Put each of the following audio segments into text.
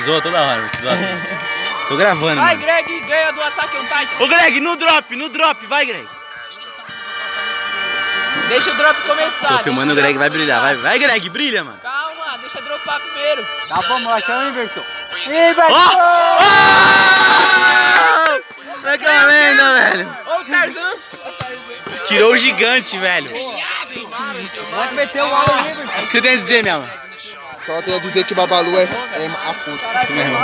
zoa toda hora, mano. Tô gravando, vai, mano. Greg, ganha do Attack on Titan. Ô, Greg, no drop, vai, Greg. Deixa o drop começar. Tô filmando o Greg, vai brilhar, vai, Greg, brilha, mano. Calma, deixa dropar primeiro. Tá, vamos lá, chama o Everton. Vai que é uma lenda, velho. Ô, Tarzan. Tirou o gigante, velho. Pode meter o aula aí, Everton. O que você tem a dizer, minha mãe? Só tenho a dizer que Babalu é a força. Isso mesmo.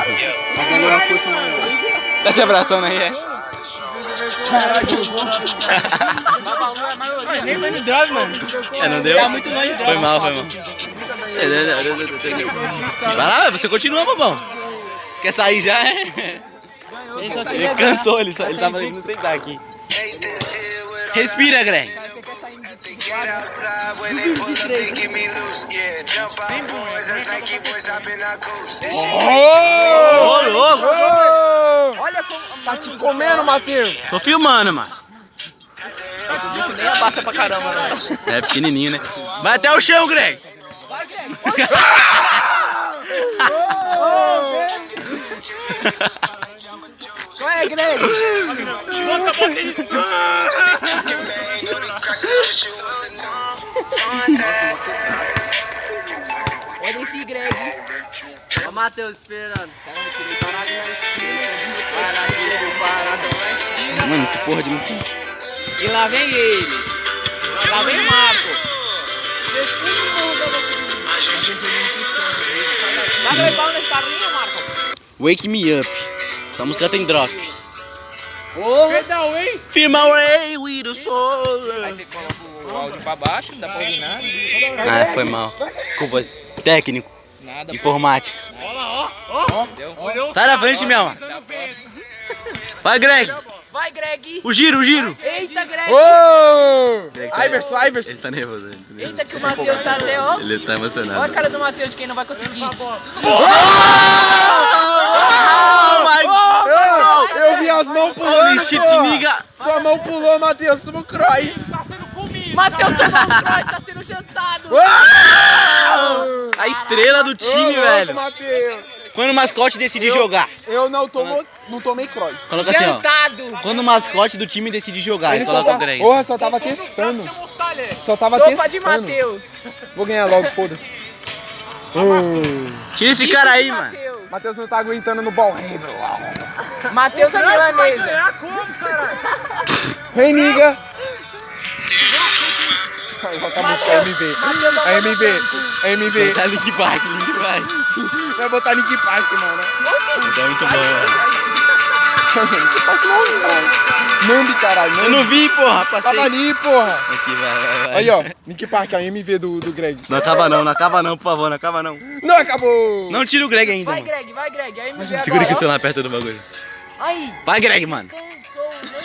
Babalu é a força maior. Tá se abraçando aí, é? Nem foi no drop, mano. É, não deu? Tá muito longe do drop. Foi mal. Vai lá, você continua, bobão. Quer sair já? Ele cansou, ele tava indo sentar aqui. Respira, Greg. Ô, louco! Olha como... Tá te comendo, Matheus? Tô filmando, mano. Isso nem abaixa pra caramba, né? É pequenininho, né? Vai até o chão, Greg. Qual é, Greg? Olha esse Greg. Ó o Matheus esperando. Mano, que porra de música. E lá vem ele. Lá vem o Marco. Vai levar nesse carrinho, Marco? Wake Me Up. Essa música tem drop. Perdão, hein? Firma away with the soul. Aí você coloca o áudio pra baixo, não dá pra ouvir nada. Ah, foi mal. Desculpa, técnico. Nada. Informática. Entendeu? Sai da frente, minha mano. Vai, Greg. Vai, Greg. O giro. Eita, Greg. Ô! Greg tá- Iverson. Ele tá nervoso. Eita que o Matheus tá até, ó. Ele tá Olha a emocionado. cara do Matheus de quem não vai conseguir. Oh my God! Eu vi as mãos pulando, Holy shit, porra. nigga! Sua mão pulou, Matheus. Toma um cross. Matheus tomou um cross, tá sendo jantado. A estrela do time, velho. Matheus. Quando o mascote decide jogar. Eu não tomei cross. Coloca assim, ó. Jantado. Quando o mascote do time decide jogar, Ele só coloca o tá... Greg. Porra, só tava testando. Só tava Sopa de testando. Matheus. Vou ganhar logo, foda-se. Tira esse cara aí, mano. Matheus não tá aguentando no ball handle. Matheus é milanesa. Vem, niga. Vai botar a música MV. A MV. Tá Link Park. Vai botar Link Park, mano. Tá muito bom, velho. Link Park não, caralho. Nambi, caralho. Eu não vi, porra. Passei. Tava ali, porra. Aqui, vai. Aí, ó. Link Park, a MV do Greg. Não acaba não, por favor, não acaba não. Não acabou. Não tira o Greg ainda, Vai, mano. Greg. Aí me Segura aqui o celular perto do bagulho. Aí. Vai, Greg, mano.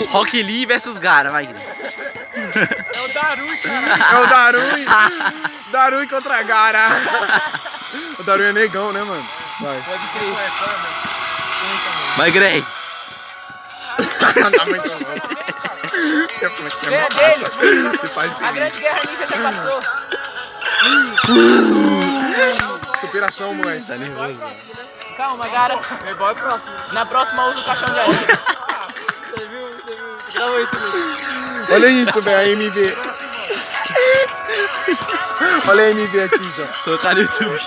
Rock Lee versus Gara, vai, Greg. É o Darui, cara. É o Darui. Darui contra Gara. O Darui é negão, né, mano? Vai. Pode crer. Vai, Greg. Não dá muito bom. Ganha dele. Você faz A grande guerra ninja já passou. superação, moleque. Tá nervoso. Calma, Gara. Na próxima usa o caixão de areia. Olha isso, velho, a MV. Olha a MV aqui, já. Colocar no YouTube.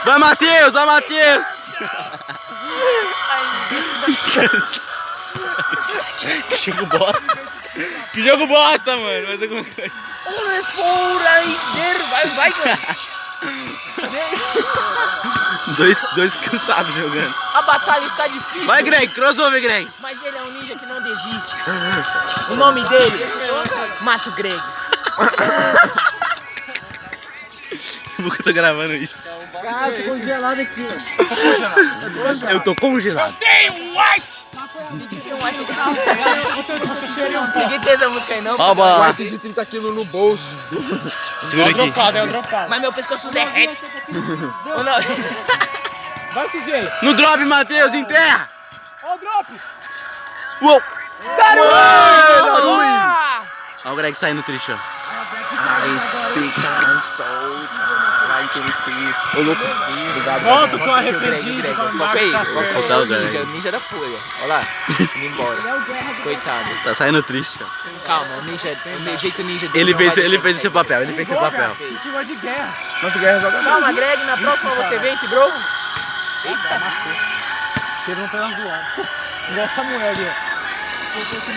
Vai, Matheus! Que jogo bosta. Que jogo bosta, mano. Mas alguma coisa. Vai, mano. Dois cansados jogando. A batalha está difícil. Vai, Greg. Crossover, Greg. Mas ele é um ninja que não desiste. O nome dele, Mato Greg. Por que eu tô gravando isso? Cara, tô congelado aqui, ó. Eu tô congelado. Tem um ice! Ninguém tem essa música aí não. Ó, Com bola. ice de 30 kg no bolso. Segura aqui. Mas meu pescoço derrete. Ou não? Vai, CJ. No drop, Matheus, em terra. Ó o drop. Uou. Darui! Ó o Greg saindo triste, ó. Ai, fica solto. Caralho, que ele fez. Ô, louco. Volta o que eu arrependido. Foca aí. Faltava, O ninja, velho. o ninja da folha. Olha lá. Indo embora. Coitado. Tá saindo triste, ó. Calma, o ninja, o jeito ninja dele Ele não fez, vai ele deixar fez o de seu sair. papel, ele fez seu papel. Isso vai de guerra. Nossa, guerra joga Calma, Greg, na próxima você vence, bro. Eles vão pelas do lado. Igual Samuel ali, ó.